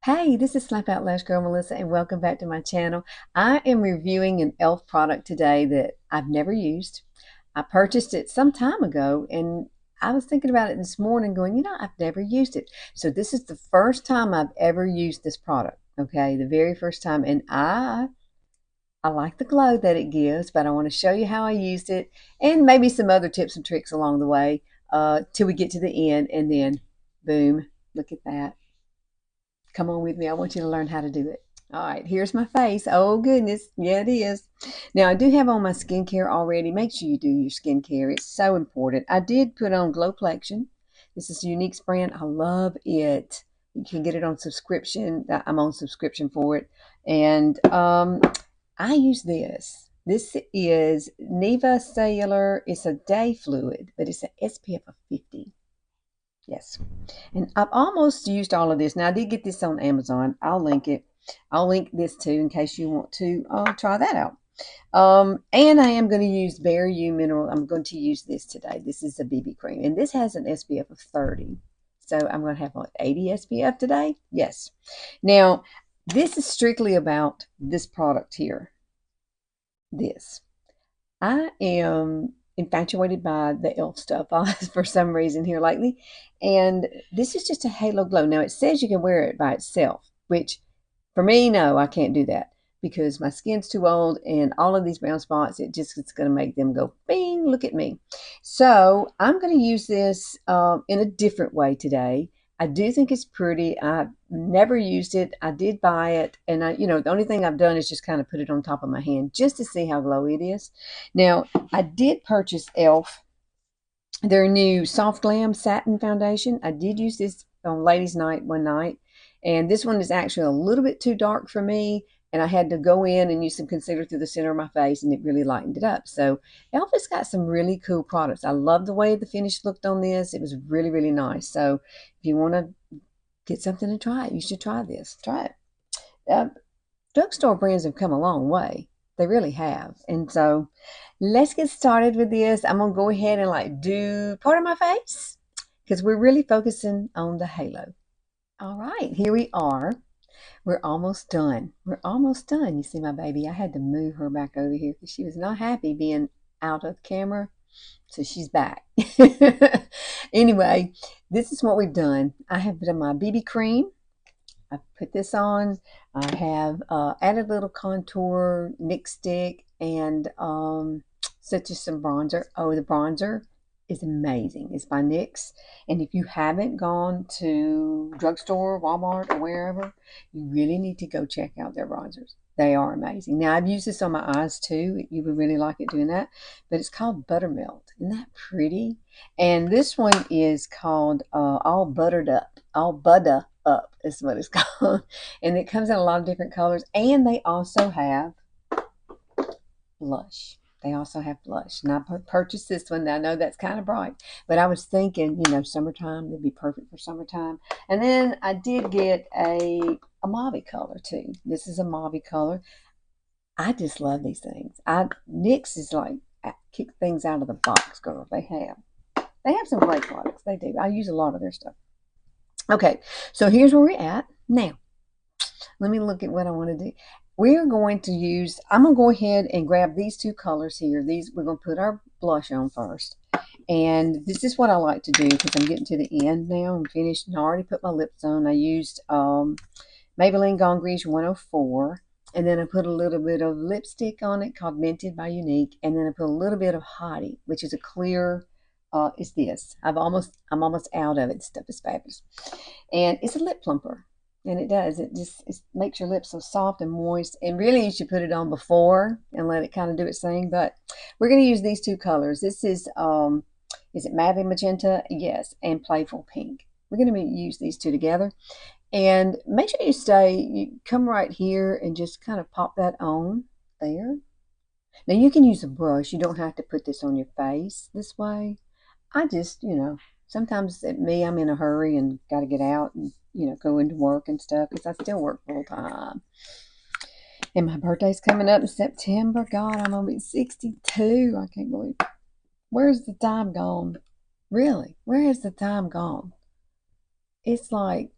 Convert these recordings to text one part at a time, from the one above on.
Hey, this is Slap Out Lash Girl Melissa, and welcome back to my channel. I am reviewing an E.L.F. product today that I've never used. I purchased it some time ago, and I was thinking about it this morning, going, I've never used it. So this is the first time I've ever used this product. Okay, the very first time, and I like the glow that it gives, but I want to show you how I used it, and maybe some other tips and tricks along the way, till we get to the end, and then, boom, look at that. Come on with me. I want you to learn how to do it. All right, here's my face. Oh, goodness. Yeah, it is. Now, I do have on my skincare already. Make sure you do your skincare. It's so important. I did put on Glowplexion. This is Younique's brand. I love it. You can get it on subscription. I'm on subscription for it. And I use this. This is Neva Cellular. It's a day fluid, but it's an SPF of 50. Yes. And I've almost used all of this. Now, I did get this on Amazon. I'll link it. I'll link this too in case you want to try that out. And I am going to use Bare You Mineral. I'm going to use this today. This is a BB cream. And this has an SPF of 30. So I'm going to have like 80 SPF today. Yes. Now, this is strictly about this product here. This. I am infatuated by the E.L.F. stuff for some reason here lately. And this is just a halo glow. Now, it says you can wear it by itself, which for me, no, I can't do that because my skin's too old and all of these brown spots, it's going to make them go, bing, look at me. So I'm going to use this in a different way today. I do think it's pretty. I've never used it. I did buy it, and the only thing I've done is just kind of put it on top of my hand just to see how glowy it is. Now, I did purchase E.L.F. their new Soft Glam Satin Foundation. I did use this on Ladies' Night one night, and this one is actually a little bit too dark for me, and I had to go in and use some concealer through the center of my face, and it really lightened it up. So E.L.F. has got some really cool products. I love the way the finish looked on this. It was really, really nice. So if you want to get something to try it, you should try this. Try it. Uh, Drugstore brands have come a long way. They really have. And so let's get started with this. I'm going to go ahead and like do part of my face because we're really focusing on the halo. All right, here we are. We're almost done. We're almost done. You see my baby? I had to move her back over here because she was not happy being out of camera. So she's back. Anyway, this is what we've done. I have done my BB cream. I put this on. I have added a little contour, NYX stick, and such as some bronzer. Oh, the bronzer is amazing. It's by NYX. And if you haven't gone to drugstore, Walmart, or wherever, you really need to go check out their bronzers. They are amazing. Now, I've used this on my eyes too. You would really like it doing that. But it's called Buttermelt. Isn't that pretty? And this one is called All Buttered Up. All Butter Up is what it's called. And it comes in a lot of different colors. And they also have blush. They also have blush. And I purchased this one. I know that's kind of bright, but I was thinking, summertime would be perfect for summertime. And then I did get a mauve color too. This is a mauve color. I just love these things. NYX is like kick things out of the box, girl. They have some great products. They do. I use a lot of their stuff. Okay, so here's where we're at now. Let me look at what I want to do. We're going to use, I'm going to go ahead and grab these two colors here. We're going to put our blush on first. And this is what I like to do because I'm getting to the end now. I'm finished and I already put my lips on. I used Maybelline Gone Grease 104. And then I put a little bit of lipstick on it called Minted by Younique. And then I put a little bit of Hottie, which is a clear, is this. I'm almost out of it. This stuff is fabulous. And it's a lip plumper. And it does. It makes your lips so soft and moist. And really, you should put it on before and let it kind of do its thing. But we're going to use these two colors. This is it Madly Magenta? Yes. And Playful Pink. We're going to use these two together. And make sure you come right here and just kind of pop that on there. Now, you can use a brush. You don't have to put this on your face this way. I just, sometimes I'm in a hurry and got to get out and, go into work and stuff because I still work full time. And my birthday's coming up in September. God, I'm going to be 62. I can't believe it. Where's the time gone? Really? Where has the time gone? It's like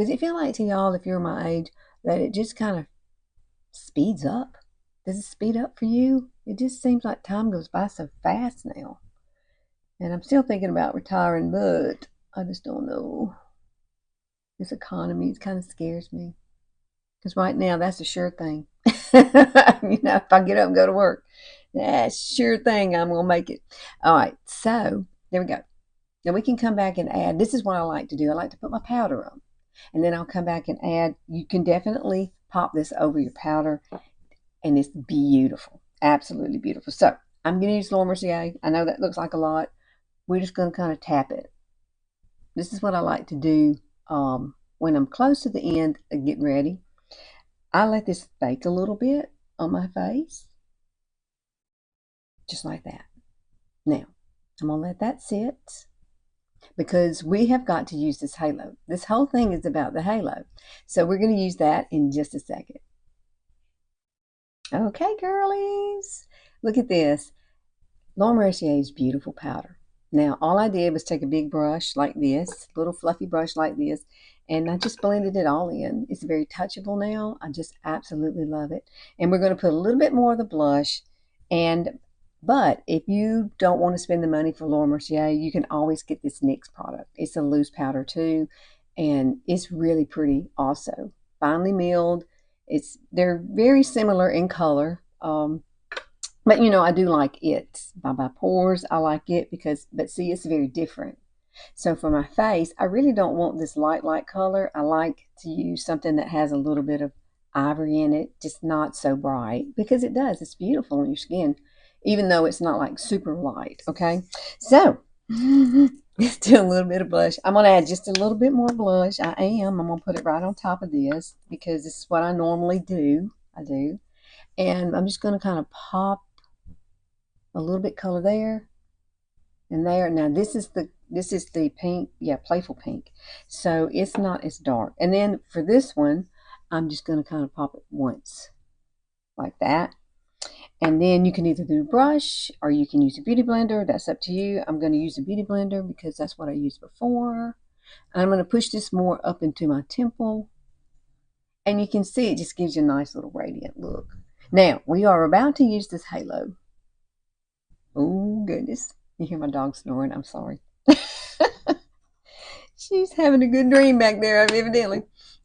Does it feel like to y'all, if you're my age, that it just kind of speeds up? Does it speed up for you? It just seems like time goes by so fast now. And I'm still thinking about retiring, but I just don't know. This economy kind of scares me. Because right now, that's a sure thing. If I get up and go to work, that's a sure thing I'm going to make it. All right, so there we go. Now we can come back and add. This is what I like to do. I like to put my powder on. And then I'll come back and add. You can definitely pop this over your powder, and it's beautiful. Absolutely beautiful. So I'm going to use Laura Mercier. I know that looks like a lot. We're just going to kind of tap it. This is what I like to do when I'm close to the end of getting ready. I let this bake a little bit on my face, just like that. Now, I'm going to let that sit because we have got to use this halo. This whole thing is about the halo. So we're going to use that in just a second. Okay, girlies, look at this. Laura Mercier's beautiful powder. Now, all I did was take a big brush like this, little fluffy brush like this, and I just blended it all in. It's very touchable now. I just absolutely love it. And we're going to put a little bit more of the blush. But if you don't want to spend the money for Laura Mercier, you can always get this NYX product. It's a loose powder too, and it's really pretty also. Finely milled. They're very similar in color. But I do like it. By pores, I like it but see, it's very different. So for my face, I really don't want this light color. I like to use something that has a little bit of ivory in it, just not so bright, because it does. It's beautiful on your skin, even though it's not like super light, okay? So let's do a little bit of blush. I'm going to add just a little bit more blush. I'm going to put it right on top of this because this is what I normally do. I do. And I'm just going to kind of pop a little bit color there and there. Now this is the pink, yeah, playful pink. So it's not as dark. And then for this one, I'm just going to kind of pop it once like that. And then you can either do a brush or you can use a beauty blender. That's up to you. I'm going to use a beauty blender because that's what I used before. I'm going to push this more up into my temple. And you can see it just gives you a nice little radiant look. Now, we are about to use this halo. Oh, goodness. You hear my dog snoring. I'm sorry. She's having a good dream back there, evidently.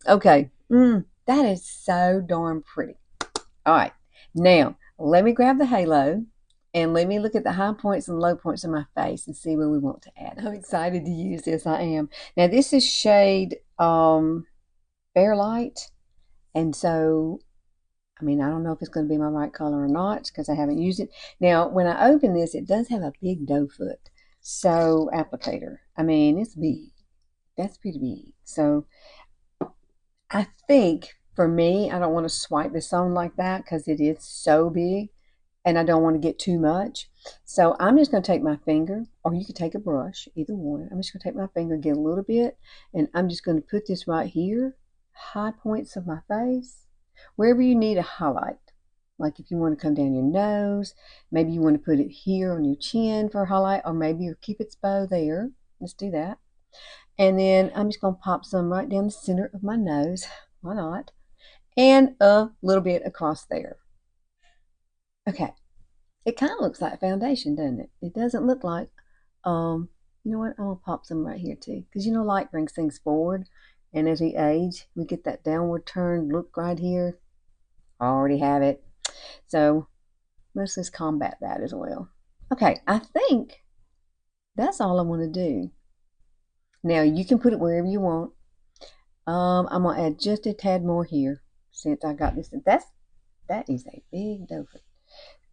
Okay. That is so darn pretty. All right. Now, let me grab the halo and let me look at the high points and low points of my face and see where we want to add. I'm excited to use this. I am. Now, this is shade Fairlight. And so I don't know if it's going to be my right color or not because I haven't used it. Now, when I open this, it does have a big doe foot. So, applicator. It's big. That's pretty big. So, I think for me, I don't want to swipe this on like that because it is so big and I don't want to get too much. So, I'm just going to take my finger, or you could take a brush, either one. I'm just going to take my finger, get a little bit, and I'm just going to put this right here, high points of my face. Wherever you need a highlight, like if you want to come down your nose, maybe you want to put it here on your chin for a highlight, or maybe you Cupid's bow there. Let's do that. And then I'm just going to pop some right down the center of my nose. Why not? And a little bit across there. Okay. It kind of looks like foundation, doesn't it? It doesn't look like, you know what? I'm going to pop some right here too. Because light brings things forward. And as we age, we get that downward turn look right here. I already have it. So let's just combat that as well. Okay, I think that's all I want to do. Now you can put it wherever you want. I'm gonna add just a tad more here since I got this. That is a big doe foot.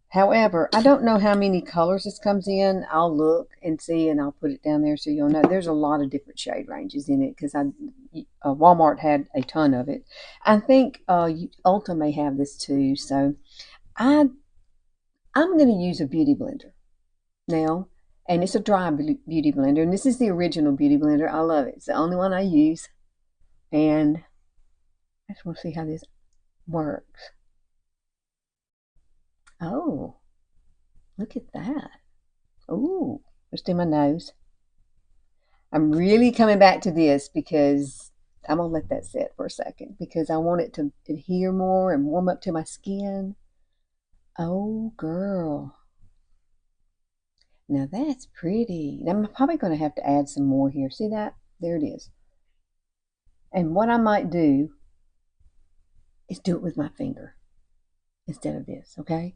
However, I don't know how many colors this comes in. I'll look and see, and I'll put it down there so you'll know. There's a lot of different shade ranges in it because Walmart had a ton of it. I think Ulta may have this too. So I'm going to use a beauty blender now, and it's a dry beauty blender. And this is the original beauty blender. I love it. It's the only one I use, and I just want to see how this works. Oh, look at that. Oh, let's do my nose. I'm really coming back to this because I'm going to let that sit for a second because I want it to adhere more and warm up to my skin. Oh, girl. Now that's pretty. Now I'm probably going to have to add some more here. See that? There it is. And what I might do is do it with my finger instead of this, okay?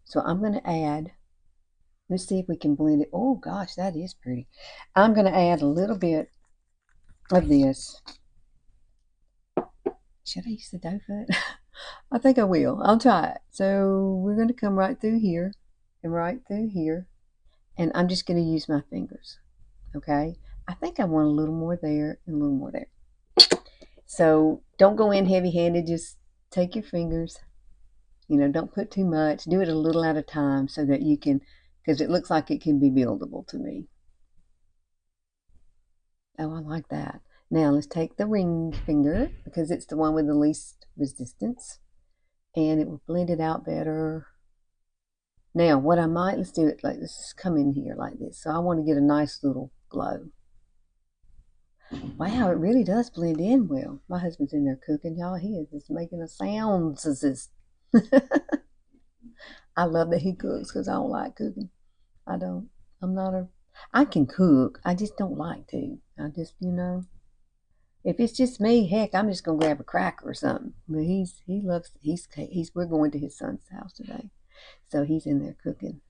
So I'm going to add, let's see if we can blend it. Oh gosh, that is pretty. I'm going to add a little bit of this. Should I use the dough foot? I think I will. I'll try it. So we're going to come right through here and right through here. And I'm just going to use my fingers, okay? I think I want a little more there and a little more there. So don't go in heavy-handed. Just take your fingers. You know, don't put too much. Do it a little at a time so that you can, because it looks like it can be buildable to me. Oh, I like that. Now let's take the ring finger because it's the one with the least resistance and it will blend it out better. Now what I might, let's do it like this, just come in here like this. So I want to get a nice little glow. Wow, it really does blend in well. My husband's in there cooking, y'all. He is just making a sound. I love that he cooks because I don't like cooking. I don't. I'm not a. I can cook. I just don't like to. I just, if it's just me, heck, I'm just gonna grab a cracker or something. But he loves. We're going to his son's house today, so he's in there cooking.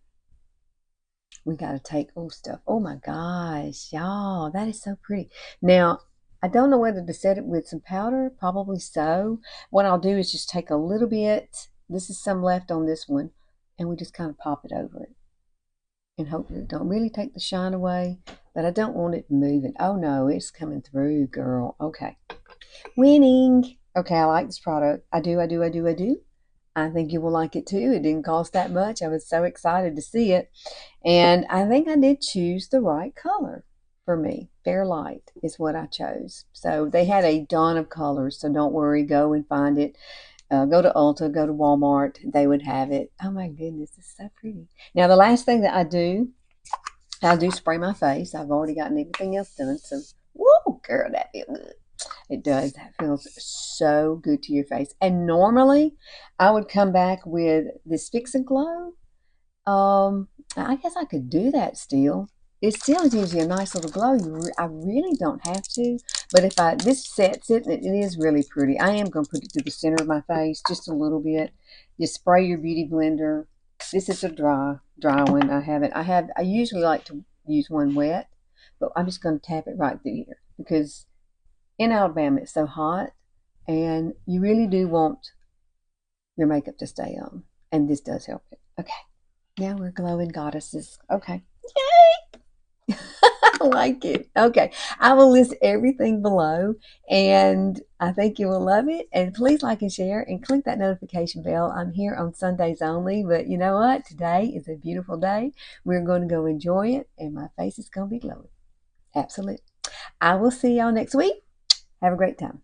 We got to take stuff. Oh my gosh, y'all, that is so pretty. Now, I don't know whether to set it with some powder, probably so. What I'll do is just take a little bit, this is some left on this one, and we just kind of pop it over it. And hopefully it don't really take the shine away, but I don't want it moving. Oh no, it's coming through, girl. Okay. Winning. Okay, I like this product. I do. I think you will like it too. It didn't cost that much. I was so excited to see it. And I think I did choose the right color for me. Fair Light is what I chose. So they had a ton of colors. So don't worry. Go and find it. Go to Ulta, go to Walmart. They would have it. Oh my goodness, it's so pretty. Now the last thing that I do spray my face. I've already gotten everything else done. So, whoa, girl, that feels good. It does. That feels so good to your face. And normally, I would come back with this Fix and Glow. I guess I could do that still. It still gives you a nice little glow. I really don't have to, but if this sets it, and it is really pretty. I am going to put it to the center of my face just a little bit. Just spray your beauty blender. This is a dry one. I usually like to use one wet, but I'm just going to tap it right through here because in Alabama it's so hot, and you really do want your makeup to stay on, and this does help it. Okay. Now we're glowing goddesses. Okay. Yay! I like it. Okay. I will list everything below and I think you will love it. And please like and share and click that notification bell. I'm here on Sundays only, but you know what? Today is a beautiful day. We're going to go enjoy it and my face is going to be glowing. Absolutely. I will see y'all next week. Have a great time.